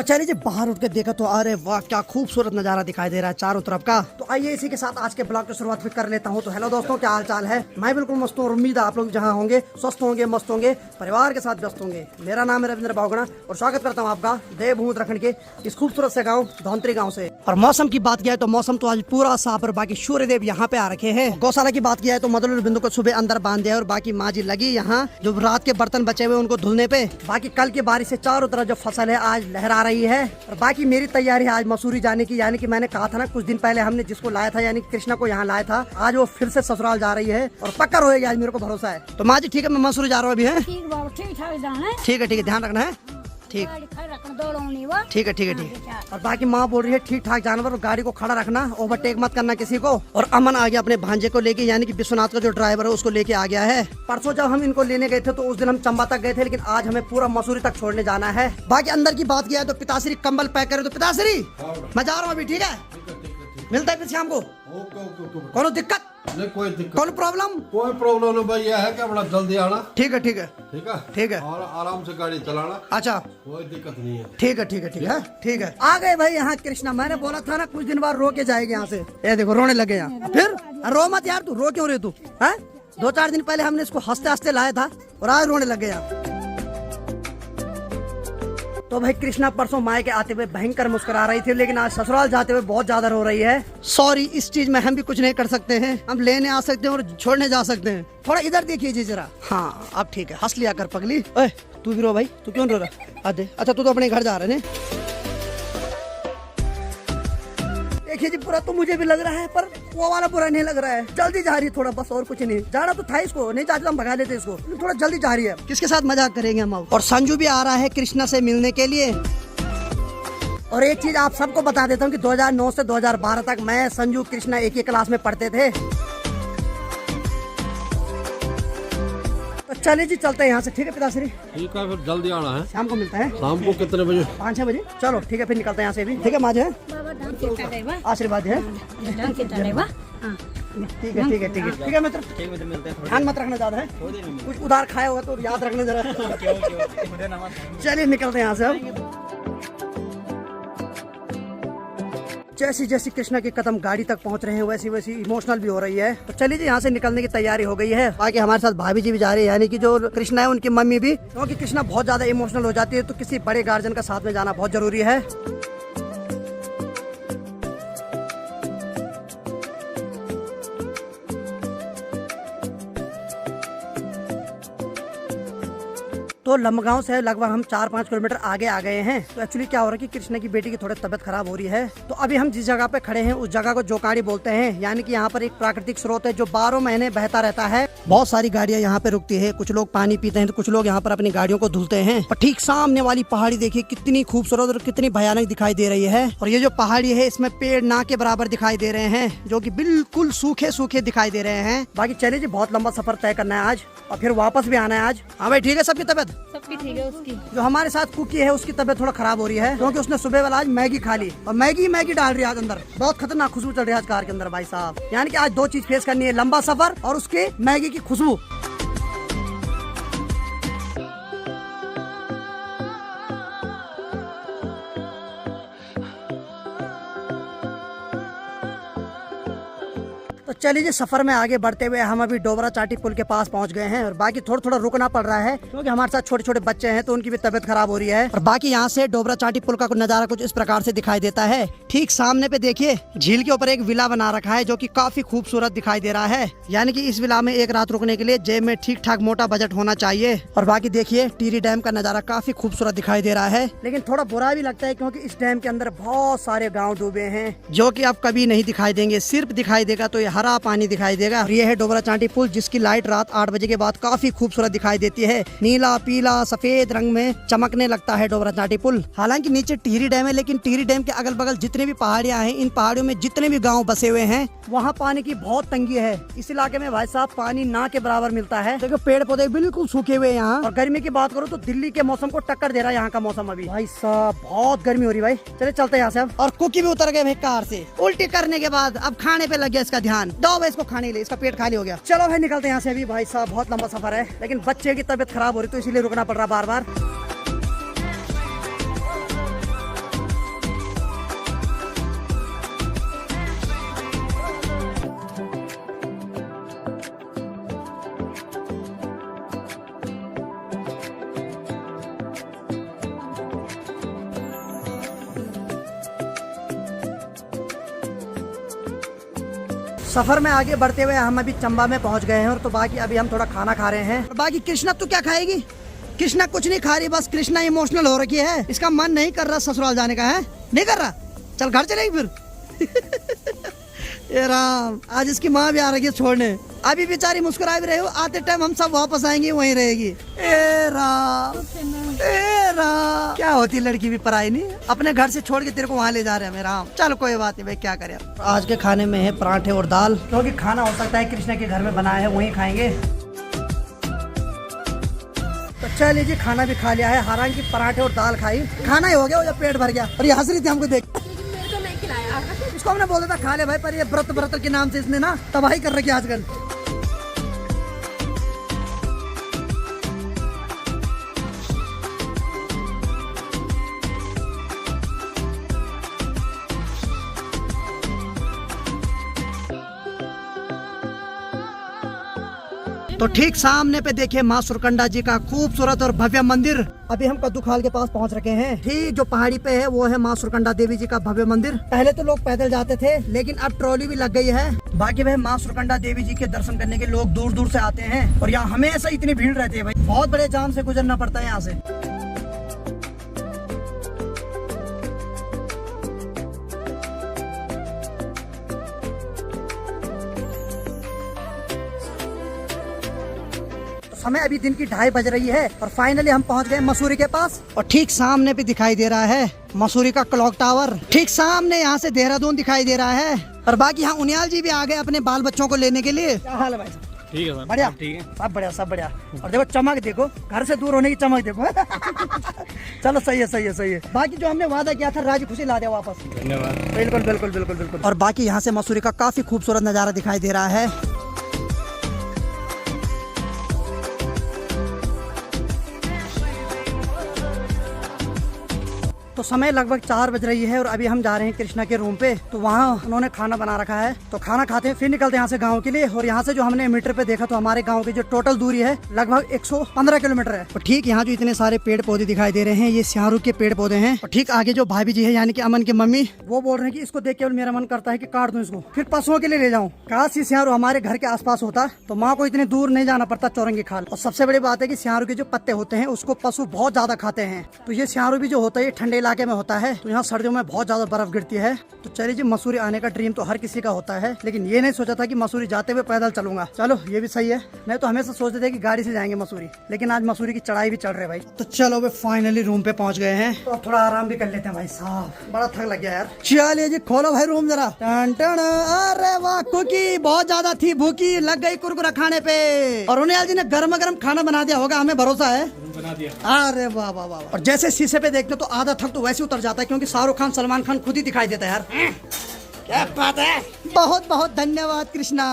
चलिए जी बाहर उठ के देखा तो अरे वाह क्या खूबसूरत नजारा दिखाई दे रहा है चारों तरफ का। तो आइए इसी के साथ आज के ब्लॉग की शुरुआत भी कर लेता हूँ। तो हेलो दोस्तों, क्या हाल चाल है? मैं बिल्कुल मस्त हूँ और उम्मीद है आप लोग जहाँ होंगे स्वस्थ होंगे, मस्त होंगे, परिवार के साथ व्यस्त होंगे। मेरा नाम है रविंद्र बावगणा और स्वागत करता हूँ आपका देवभूमि उत्तराखंड के इस खूबसूरत से गाँव धौंतरी गाँव से। और मौसम की बात किया है तो मौसम तो आज पूरा साफ और बाकी सूर्यदेव यहाँ पे आ रखे हैं। गौशाला की बात किया है तो मदल बिंदु को सुबह अंदर बांध दिया और बाकी माँ जी लगी यहाँ जो रात के बर्तन बचे हुए उनको धुलने पे। बाकी कल की बारिश से चारों तरफ जो फसल है आज लहरा रही है। और बाकी मेरी तैयारी है आज मसूरी जाने की, यानी कि मैंने कहा था ना कुछ दिन पहले हमने जिसको लाया था यानी कृष्णा को यहाँ लाया था, आज वो फिर से ससुराल जा रही है और पक्का रोएगी आज, मेरे को भरोसा है। तो माँ जी ठीक है, मैं मसूरी जा रहा हूँ अभी। है ठीक है, ध्यान रखना है। ठीक ठीक है, ठीक है, ठीक है। और बाकी माँ बोल रही है ठीक ठाक जानवर और गाड़ी को खड़ा रखना, ओवरटेक मत करना किसी को। और अमन आ गया अपने भांजे को लेके, यानी कि विश्वनाथ का जो ड्राइवर है उसको लेके आ गया है। परसों जब हम इनको लेने गए थे तो उस दिन हम चंबा तक गए थे, लेकिन आज हमें पूरा मसूरी तक छोड़ने जाना है। बाकी अंदर की बात किया है तो पिताश्री कंबल पैक करे। तो पिताश्री मैं जा रहा हूँ अभी, ठीक है? मिलता है फिर शाम को। कौन दिक्कत? नहीं कोई दिक्कत, कौन प्रॉब्लम? कोई प्रॉब्लम नहीं भाई, यह है कि बड़ा जल्दी आना। ठीक है, ठीक है, ठीक है, ठीक है। और आराम से गाड़ी चलाना। अच्छा, कोई दिक्कत नहीं है। ठीक है, ठीक है, ठीक है, ठीक है। आ गए भाई यहाँ कृष्णा। मैंने बोला था ना कुछ दिन बाद रो के जाएगी यहाँ से। ये देखो रोने लगे यहाँ। फिर रो मत यार, तू रो क्यों रहे तू? है 2-4 दिन पहले हमने इसको हंसते हंसते लाया था और आज रोने लगे यहाँ। तो भाई कृष्णा परसों माए के आते हुए भयंकर मुस्कुरा रही थी, लेकिन आज ससुराल जाते हुए बहुत ज्यादा रो रही है। सॉरी, इस चीज में हम भी कुछ नहीं कर सकते हैं। हम लेने आ सकते हैं और छोड़ने जा सकते हैं। थोड़ा इधर देखिए जी जरा। हाँ अब ठीक है, हंस लिया कर पगली। ओए तू भी रो भाई, तू क्यों रो रहा? अच्छा तू तो अपने घर जा रहे हैं। देखिए जी बुरा तो मुझे भी लग रहा है, पर वो वाला बुरा नहीं लग रहा है। जल्दी जा रही है थोड़ा, बस और कुछ नहीं। जाना तो था इसको, नहीं जाते हम भगा लेते इसको, थोड़ा जल्दी जा रही है। किसके साथ मजाक करेंगे हम अब? और संजू भी आ रहा है कृष्णा से मिलने के लिए। और एक चीज आप सबको बता देता हूँ कि 2009 से 2012 तक मैं संजू कृष्णा एक ही क्लास में पढ़ते थे। तो चलिए जी चलते हैं यहाँ से, ठीक है पिताश्री? ठीक है, फिर जल्दी आना है। शाम को मिलता है। शाम को कितने बजे? 5-6 बजे। चलो ठीक है, फिर निकलते हैं यहाँ से भी। ठीक है माँ जी, आशीर्वाद है। ठीक है, ठीक है, ठीक है, ठीक है मित्र। ध्यान मत रखना ज्यादा है, कुछ उधार खाया होगा तो याद रखना जरा। चलिए निकलते हैं यहाँ से अब। जैसी जैसी कृष्णा के कदम गाड़ी तक पहुंच रहे हैं वैसी वैसी इमोशनल भी हो रही है। तो चलिए जी यहाँ से निकलने की तैयारी हो गई है। बाकी हमारे साथ भाभी जी भी जा रही है, यानी कि जो कृष्णा है उनकी मम्मी भी, क्योंकि कृष्णा बहुत ज्यादा इमोशनल हो जाती है तो किसी बड़े गार्जियन का साथ में जाना बहुत जरूरी है। तो लंबगांव से लगभग हम 4-5 किलोमीटर आगे आ गए हैं। तो एक्चुअली क्या हो रहा है कि कृष्णा की बेटी की थोड़ी तबीयत खराब हो रही है। तो अभी हम जिस जगह पे खड़े हैं उस जगह को जोकाड़ी बोलते हैं, यानी कि यहाँ पर एक प्राकृतिक स्रोत है जो 12 महीने बहता रहता है। बहुत सारी गाड़ियाँ यहाँ पे रुकती है, कुछ लोग पानी पीते हैं तो कुछ लोग यहाँ पर अपनी गाड़ियों को धुलते हैं। और ठीक सामने वाली पहाड़ी देखिए कितनी खूबसूरत और कितनी भयानक दिखाई दे रही है। और ये जो पहाड़ी है इसमें पेड़ ना के बराबर दिखाई दे रहे हैं, जो की बिल्कुल सूखे सूखे दिखाई दे रहे हैं। बाकी चलिए जी बहुत लंबा सफर तय करना है आज और फिर वापस भी आना है आज। हाँ भाई ठीक है, सबकी तबीयत सबकी ठीक है। उसकी जो हमारे साथ कुकी है उसकी तबीयत थोड़ा खराब हो रही है, क्योंकि उसने सुबह वाला आज मैगी खा ली और मैगी डाल रही है आज अंदर। बहुत खतरनाक खुशबू चल रही है आज कार के अंदर भाई साहब। यानी कि आज 2 चीज फेस करनी है, लंबा सफर और उसके मैगी की खुशबू। तो चलिए जी सफर में आगे बढ़ते हुए हम अभी डोबरा चाटी पुल के पास पहुंच गए हैं। और बाकी थोड़ा थोड़ा रुकना पड़ रहा है क्योंकि हमारे साथ छोटे छोटे बच्चे हैं तो उनकी भी तबीयत खराब हो रही है। और बाकी यहाँ से डोबरा चाटी पुल का नजारा कुछ इस प्रकार से दिखाई देता है। ठीक सामने पे देखिए झील के ऊपर एक विला बना रखा है जो कि काफी खूबसूरत दिखाई दे रहा है, यानी कि इस विला में एक रात रुकने के लिए जेब में ठीक ठाक मोटा बजट होना चाहिए। और बाकी देखिए टिहरी डैम का नजारा काफी खूबसूरत दिखाई दे रहा है, लेकिन थोड़ा बुरा भी लगता है क्योंकि इस डैम के अंदर बहुत सारे गाँव डूबे हैं जो की अब कभी नहीं दिखाई देंगे। सिर्फ दिखाई देगा तो ये हरा पानी दिखाई देगा। और ये है डोबरा चाटी पुल जिसकी लाइट रात 8 बजे के बाद काफी खूबसूरत दिखाई देती है। नीला पीला सफेद रंग में चमकने लगता है डोबरा चाटी पुल। हालांकि नीचे टिहरी डैम है, लेकिन टिहरी डैम के अगल बगल जितने भी पहाड़ियां हैं, इन पहाड़ियों में जितने भी गांव बसे हुए हैं वहाँ पानी की बहुत तंगी है। इस इलाके में भाई साहब पानी ना के बराबर मिलता है। देखो पेड़ पौधे बिल्कुल सूखे हुए यहाँ। और गर्मी की बात करो तो दिल्ली के मौसम को टक्कर दे रहा है यहाँ का मौसम अभी। भाई साहब बहुत गर्मी हो रही भाई। चले चलते यहाँ से अब। और कुकी भी उतर गए भाई कार से। उल्टी करने के बाद अब खाने पे लग गया इसका ध्यान। 2 बजे इसको खाने के लिए, इसका पेट खाली हो गया। चलो भाई निकलते हैं यहाँ से अभी। भाई साहब बहुत लंबा सफर है, लेकिन बच्चे की तबीयत खराब हो रही तो इसीलिए रुकना पड़ रहा बार बार। सफर में आगे बढ़ते हुए हम अभी चंबा में पहुंच गए हैं और तो बाकी अभी हम थोड़ा खाना खा रहे हैं। और बाकी कृष्णा तू क्या खाएगी? कृष्णा कुछ नहीं खा रही, बस कृष्णा इमोशनल हो रखी है, इसका मन नहीं कर रहा ससुराल जाने का। है नहीं कर रहा? चल घर चलेगी फिर। ए राम, आज इसकी माँ भी आ रही है छोड़ने। अभी बेचारी मुस्कुरा भी रहे हो, आते टाइम हम सब वापस आएंगे वहीं रहेगी। ए राम, ए राम, क्या होती लड़की भी पराई नहीं, अपने घर से छोड़ के तेरे को वहाँ ले जा रहे हैं। राम चल कोई बात नहीं भाई, क्या करें। आज के खाने में है पराठे और दाल, क्योंकि खाना हो सकता है कृष्णा के घर में बनाया है वहीं खाएंगे। तो चलिए जी, खाना भी खा लिया है, हालांकि पराठे और दाल खाई, खाना ही हो गया, वो पेट भर गया। और ये हंस रही थी हमको देख। इसको हमने बोला था खा ले भाई, पर ये व्रत के नाम से इसने ना तबाही कर रखी आजकल। तो ठीक सामने पे देखिए माँ सुरकंडा जी का खूबसूरत और भव्य मंदिर। अभी हम कद्दू खाल के पास पहुंच रखे हैं। ठीक जो पहाड़ी पे है वो है माँ सुरकंडा देवी जी का भव्य मंदिर। पहले तो लोग पैदल जाते थे, लेकिन अब ट्रॉली भी लग गई है। बाकी वह माँ सुरकंडा देवी जी के दर्शन करने के लोग दूर दूर से आते हैं और यहाँ हमेशा इतनी भीड़ रहती है भाई, बहुत बड़े जाम से गुजरना पड़ता है यहाँ से। समय अभी दिन की 2:30 बज रही है और फाइनली हम पहुंच गए मसूरी के पास। और ठीक सामने पे दिखाई दे रहा है मसूरी का क्लॉक टावर, ठीक सामने यहाँ से देहरादून दिखाई दे रहा है। और बाकी यहाँ उनियाल जी भी आ गए अपने बाल बच्चों को लेने के लिए। क्या हाल है भाई? ठीक है सर, बढ़िया, ठीक है, सब बढ़िया सब बढ़िया। और देखो चमक, देखो घर से दूर होने की चमक देखो। चलो सही है सही है सही है। बाकी जो हमने वादा किया था राजी खुशी ला दिया वापस। धन्यवाद। बिल्कुल बिल्कुल बिल्कुल बिल्कुल। और बाकी यहाँ से मसूरी का काफी खूबसूरत नजारा दिखाई दे रहा है। तो समय लगभग 4 बज रही है और अभी हम जा रहे हैं कृष्णा के रूम पे। तो वहाँ उन्होंने खाना बना रखा है, तो खाना खाते हैं फिर निकलते हैं यहाँ से गांव के लिए। और यहाँ से जो हमने मीटर पे देखा तो हमारे गांव की जो टोटल दूरी है लगभग 115 किलोमीटर है। और ठीक यहाँ जो इतने सारे पेड़ पौधे दिखाई दे रहे हैं ये स्यारू के पेड़ पौधे हैं। और ठीक आगे जो भाभी जी है यानी कि अमन की मम्मी, वो बोल रहे हैं कि इसको देख केवल मेरा मन करता है कि काट दूं इसको, फिर पशुओं के लिए ले जाऊं। काश ये स्यारू हमारे घर के आसपास होता तो माँ को इतनी दूर नहीं जाना पड़ता चौरंगी खाल। और सबसे बड़ी बात है कि स्यारू के जो पत्ते होते हैं उसको पशु बहुत ज्यादा खाते हैं। तो ये स्यारू भी जो होता है ये ठंडे इलाके में होता है, तो यहाँ सर्दियों में बहुत ज्यादा बर्फ गिरती है। तो चलिए जी, मसूरी आने का ड्रीम तो हर किसी का होता है, लेकिन ये नहीं सोचा था कि मसूरी जाते हुए पैदल चलूंगा। चलो ये भी सही है, नहीं तो हमेशा सोचते थे कि गाड़ी से जाएंगे मसूरी, लेकिन आज मसूरी की चढ़ाई भी चढ़ रहे भाई। तो चलो वे फाइनली रूम पे पहुंच गए हैं, तो अब थोड़ा आराम भी कर लेते हैं भाई साहब, बड़ा थक लग गया यार। चलिए जी खोलो भाई रूम जरा। टन टन, अरे वाह, कुकी बहुत ज्यादा थी, भूखी लग गई कुरकुरा खाने पे। और उन्हें जी ने गर्मा गर्म खाना बना दिया होगा, हमें भरोसा है। बना दिया। अरे वाह वाह वाह। और जैसे शीशे पे देखते तो आधा थक तो वैसे उतर जाता है, क्योंकि शाहरुख खान सलमान खान खुद ही दिखाई देता है यार। क्या बात है, बहुत बहुत धन्यवाद कृष्णा।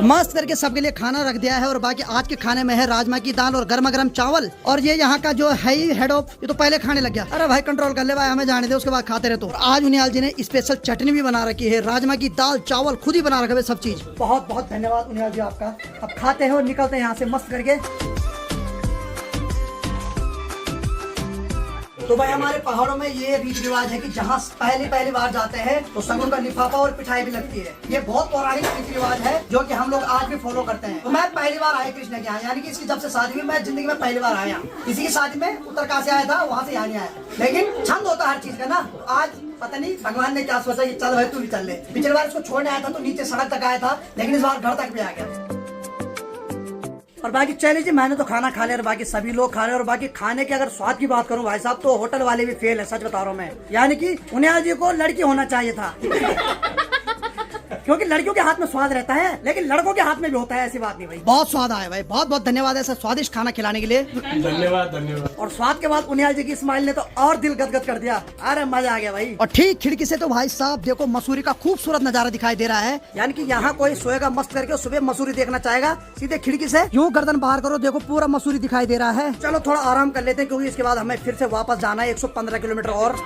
मस्त करके सबके लिए खाना रख दिया है। और बाकी आज के खाने में है राजमा की दाल और गर्मा गर्म चावल। और ये यहाँ का जो है हेड ऑफ, ये तो पहले खाने लग गया। अरे भाई कंट्रोल कर ले भाई, हमें जाने दे, उसके बाद खाते रहे। तो आज उनियाल जी ने स्पेशल चटनी भी बना रखी है, राजमा की दाल चावल खुद ही बना रखे सब चीज। बहुत बहुत धन्यवाद उनियाल जी आपका। अब खाते हैं और निकलते हैं यहाँ से मस्त करके। तो भाई हमारे पहाड़ों में ये रीति रिवाज है कि जहाँ पहली बार जाते हैं तो सगुन का लिफाफा और पिठाई भी लगती है। ये बहुत पौराणिक रीति रिवाज है जो कि हम लोग आज भी फॉलो करते हैं। तो मैं पहली बार आया कृष्ण के यहाँ, यानी कि इसकी जब से शादी हुई मैं जिंदगी में पहली बार आया। किसी की शादी में उत्तरकाशी आया था, वहाँ से यहाँ नहीं आया, लेकिन छंद होता है हर चीज का ना। आज पता नहीं भगवान ने क्या सोचा कि चल भाई तू भी चल ले। पिछली बार इसको छोड़ने आया था तो नीचे सड़क तक आया था, लेकिन इस बार घर तक भी आ गया। और बाकी चलिए जी, मैंने तो खाना खा लिया और बाकी सभी लोग खा रहे हैं। और बाकी खाने के अगर स्वाद की बात करूं भाई साहब, तो होटल वाले भी फेल है, सच बता रहा हूं मैं। यानी कि उनियाल जी को लड़की होना चाहिए था। क्योंकि लड़कियों के हाथ में स्वाद रहता है, लेकिन लड़कों के हाथ में भी होता है, ऐसी बात नहीं भाई। बहुत स्वाद आया भाई, बहुत बहुत धन्यवाद ऐसा स्वादिष्ट खाना खिलाने के लिए। धन्यवाद धन्यवाद। और स्वाद के बाद उनियाल जी की स्माइल ने तो और दिल गदगद कर दिया। अरे मजा आ गया भाई। और ठीक खिड़की से तो भाई साहब देखो मसूरी का खूबसूरत नजारा दिखाई दे रहा है। यानी कि यहाँ कोई सोएगा मस्त करके सुबह मसूरी देखना चाहेगा, सीधे खिड़की से यूं गर्दन बाहर करो, देखो पूरा मसूरी दिखाई दे रहा है। चलो थोड़ा आराम कर लेते हैं, क्योंकि इसके बाद हमें फिर से वापस जाना है 115 किलोमीटर और।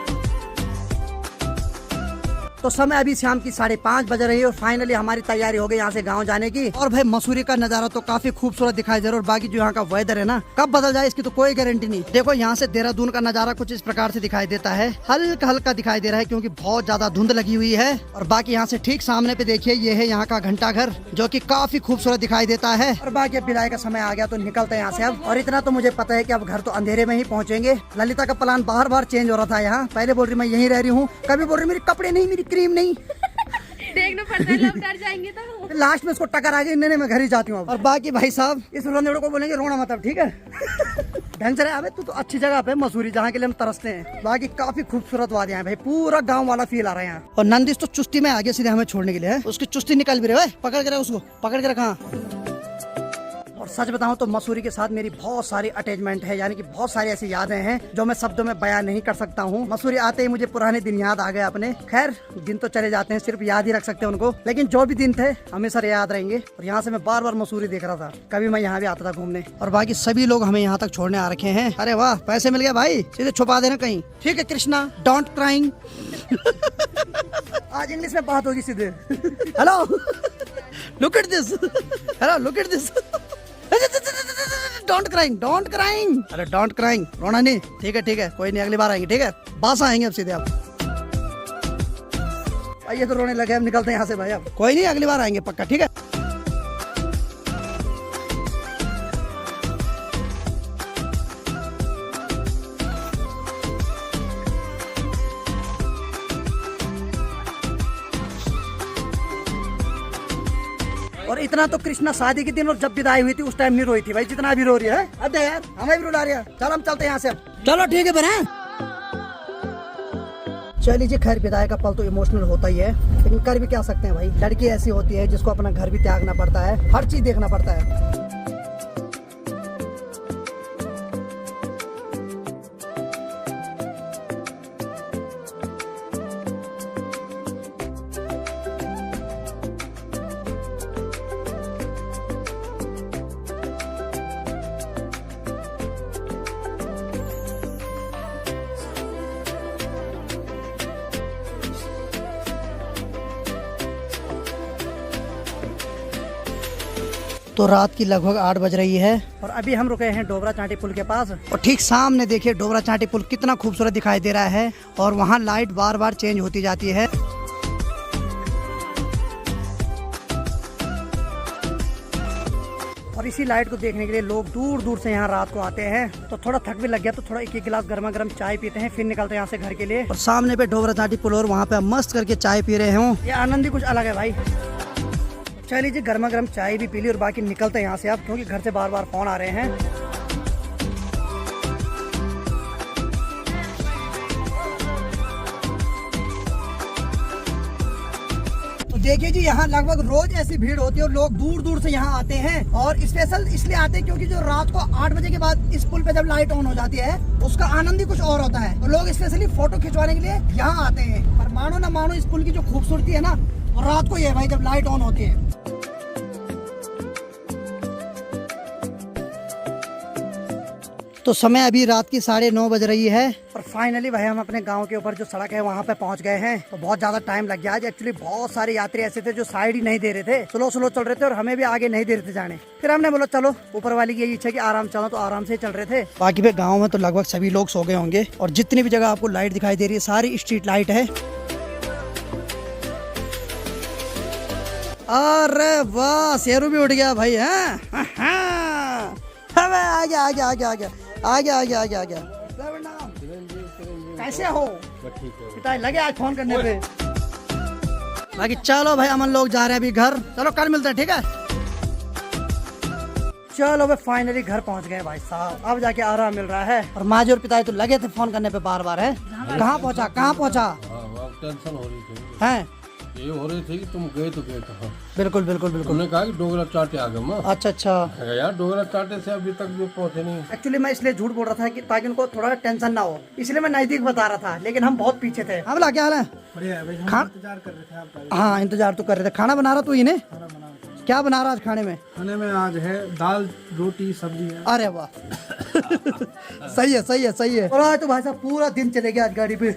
तो समय अभी शाम की 5:30 बज रही है और फाइनली हमारी तैयारी हो गई यहाँ से गाँव जाने की। और भाई मसूरी का नजारा तो काफी खूबसूरत दिखाई दे रहा है और बाकी जो यहाँ का वेदर है ना कब बदल जाए इसकी तो कोई गारंटी नहीं। देखो यहाँ से देहरादून का नजारा कुछ इस प्रकार से दिखाई देता है, हल्का हल्का दिखाई दे रहा है क्योंकि बहुत ज्यादा धुंध लगी हुई है। और बाकी यहाँ से ठीक सामने पे देखिए ये है यहाँ का घंटा घर जो कि काफी खूबसूरत दिखाई देता है। और बाकी अब विदाई का समय आ गया तो निकलते हैं यहाँ से अब। और इतना तो मुझे पता है कि अब घर तो अंधेरे में ही पहुँचेंगे। ललिता का प्लान बार बार चेंज हो रहा था, यहाँ पहले बोल रही मैं यहीं रह रही हूँ, कभी बोल रही मेरे कपड़े नहीं, मेरी क्रीम नहीं। देखना पड़ता है, लोग डर जाएंगे तो लास्ट में इसको टक्कर आ गई, नहीं मैं घर ही जाती हूँ। और बाकी भाई साहब इस रोनेड़ो को बोलेंगे रोना मत अब, ठीक है। ढंग से रहे। अबे तू तो अच्छी जगह पे मसूरी जहाँ के लिए हम तरसते हैं। बाकी काफी खूबसूरत वादियां हैं भाई, पूरा गांव वाला फील आ रहा है यहाँ। और नंदिस तो चुस्ती में आगे सीधे हमें छोड़ने के लिए है, उसकी चुस्ती निकल भी रही है, पकड़ के रहे उसको, पकड़ के रखा। और सच बताऊं तो मसूरी के साथ मेरी बहुत सारी अटैचमेंट है, यानी कि बहुत सारी ऐसी यादें हैं जो मैं शब्दों में बयान नहीं कर सकता हूं। मसूरी आते ही मुझे पुराने दिन याद आ गए अपने। खैर दिन तो चले जाते हैं, सिर्फ याद ही रख सकते हैं उनको, लेकिन जो भी दिन थे हमेशा याद रहेंगे। और यहाँ से मैं बार बार मसूरी देख रहा था, कभी मैं यहाँ भी आता था घूमने। और बाकी सभी लोग हमें यहाँ तक छोड़ने आ रखे हैं। अरे वाह, पैसे मिल गए भाई, सीधे छुपा देना कहीं। ठीक है कृष्णा, डोंट क्राइंग। आज इंग्लिश में बात होगी सीधे। Hello look at this, hello look at this. Don't crying, don't crying. अरे डोंट क्राइंग, रोना नहीं। ठीक है कोई नहीं, अगली बार आएंगे, ठीक है। बासा आएंगे अब सीधे। अब ये तो रोने लगे, हम निकलते हैं यहाँ से भाई। अब कोई नहीं, अगली बार आएंगे पक्का, ठीक है। और इतना तो कृष्णा शादी के दिन और जब विदाई हुई थी उस टाइम नहीं रोई थी भाई जितना अभी रो रही है। अब यार हमें भी रुला रही है। चल हम चलते हैं यहाँ से अब। चलो ठीक है बना। चलिए खैर विदाई का पल तो इमोशनल होता ही है, लेकिन कर भी क्या सकते हैं भाई। लड़की ऐसी होती है जिसको अपना घर भी त्यागना पड़ता है, हर चीज देखना पड़ता है। तो रात की लगभग 8 बज रही है और अभी हम रुके हैं डोबरा चांटी पुल के पास। और ठीक सामने देखिए डोबरा चांटी पुल कितना खूबसूरत दिखाई दे रहा है। और वहाँ लाइट बार बार चेंज होती जाती है। और इसी लाइट को देखने के लिए लोग दूर दूर से यहाँ रात को आते हैं। तो थोड़ा थक भी लग गया तो थोड़ा एक गिलास गर्मा गर्म चाय पीते हैं, फिर निकलते हैं यहाँ से घर के लिए। और सामने पे डोबरा चांटी पुल और वहाँ पे मस्त करके चाय पी रहे हूँ, ये आनंद ही कुछ अलग है भाई। चलिए जी गर्मा गर्म चाय भी पी ली और बाकी निकलते हैं यहाँ से अब, क्योंकि घर से बार बार फोन आ रहे हैं। तो देखिए जी यहाँ लगभग रोज ऐसी भीड़ होती है और लोग दूर दूर से यहाँ आते हैं। और स्पेशल इसलिए आते हैं क्योंकि जो रात को 8 बजे के बाद इस पुल पे जब लाइट ऑन हो जाती है उसका आनंद ही कुछ और होता है। तो लोग स्पेशली फोटो खिंचवाने के लिए यहाँ आते हैं। पर मानो ना मानो इस पुल की जो खूबसूरती है ना वो रात को ही है भाई, जब लाइट ऑन होती है। तो समय अभी रात की 9:30 बज रही है और फाइनली भाई हम अपने गांव के ऊपर जो सड़क है वहाँ पे पहुँच गए हैं। तो बहुत ज्यादा टाइम लग गया आज। एक्चुअली बहुत सारे यात्री ऐसे थे जो साइड ही नहीं दे रहे थे, स्लो स्लो चल रहे थे और हमें भी आगे नहीं दे रहे थे जाने। फिर हमने बोला चलो ऊपर वाली की यही इच्छा कि आराम चलो, तो आराम से चल रहे थे। बाकी पे गाँव में तो लगभग सभी लोग सो गए होंगे और जितनी भी जगह आपको लाइट दिखाई दे रही है सारी स्ट्रीट लाइट है। अरे वाह, शेरू भी उठ गया भाई है। आ गया आ गया आ गया आ गया आ गया आ गया आ गया आ गया। कैसे हो? पिताजी लगे आज फोन करने पे। बाकी चलो भाई अमन लोग जा रहे हैं अभी घर, चलो कल मिलते हैं, ठीक है। चलो भाई फाइनली घर पहुंच गए भाई साहब, अब जाके आराम मिल रहा है। और माँ जी और पिताजी तो लगे थे फोन करने पे बार बार है। कहाँ पहुँचा कहाँ पहुँचा? टेंशन हो रही थी, हैं ये हो रही थी कि तुम गए तो गए कहाँ। बिल्कुल बिल्कुल बिल्कुल। तुमने कहा कि डोगरा चाटे आ गए मैं। अच्छा अच्छा यार डोगरा चाटे से अभी तक जो पहुंचे नहीं। एक्चुअली मैं इसलिए झूठ बोल रहा था कि ताकि उनको थोड़ा टेंशन ना हो, इसलिए मैं नजदीक बता रहा था, लेकिन हम बहुत पीछे थे। हाँ क्या हाल है? बढ़िया भाई, हम इंतजार कर रहे थे आपका। हाँ इंतजार तो कर रहे थे। खाना बना रहा तू ही ने? क्या बना रहा आज खाने में? खाने में आज है दाल रोटी सब्जी है। अरे वाह सही है सही है सही है। और आज तो भाई साहब पूरा दिन चले गया आज गाड़ी पे।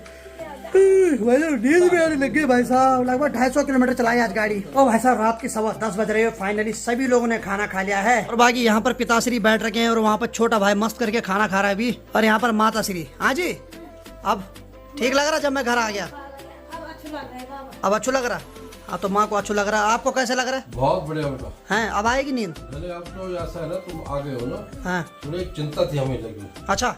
नींद में आने लग गई भाई साहब। लगभग 250 किलोमीटर चलाई आज गाड़ी। और भाई साहब रात के 10:15 बज रहे हो। फाइनली सभी लोगों ने खाना खा लिया है और बाकी यहाँ पर पिताश्री बैठ रखे हैं और वहाँ पर छोटा भाई मस्त करके खाना खा रहा है अभी। और यहाँ पर माताश्री। हाँ जी, अब ठीक लग रहा जब मैं घर आ गया? अब अच्छा लग रहा। हाँ तो माँ को अच्छा लग रहा है। आपको कैसे लग रहा है? बहुत बढ़िया बेटा। हैं अब आएगी नींद? पहले अब तो ऐसा है ना, तुम आ गए हो ना, हाँ थोड़ी एक चिंता थी हमें लगी। अच्छा।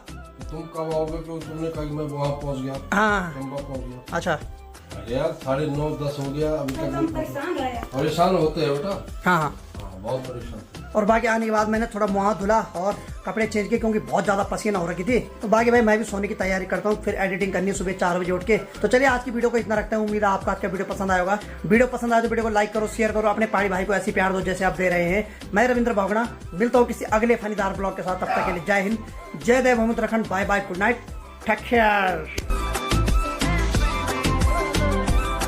तुम कब आओगे? क्योंकि तुमने कहा कि मैं वहाँ पहुँच गया, हाँ चंबा पहुँच गया। अच्छा। अरे यार 9:30-10 हो गया अभी तक। परेशान होते हैं बेटा। हाँ हाँ। हाँ बहुत परेशान। और बाकी आने के बाद मैंने थोड़ा मुँह हाथ धुला और कपड़े चेंज किए क्योंकि बहुत ज्यादा पसीना हो रखी थी। तो बाकी भाई मैं भी सोने की तैयारी करता हूँ, फिर एडिटिंग करनी है सुबह 4 बजे उठ के। तो चलिए आज की वीडियो को इतना रखते हैं। उम्मीद है आपको आज का वीडियो पसंद आया होगा। वीडियो पसंद आया तो वीडियो को लाइक करो, शेयर करो, अपने पाड़ी भाई को ऐसी प्यार दो जैसे आप दे रहे हैं। मैं रविंद्र भावना मिलता हूँ किसी अगले फनीदार ब्लॉग के साथ। तब तक के लिए जय हिंद, जय देव, Uttarakhand, bye bye, good night, take care.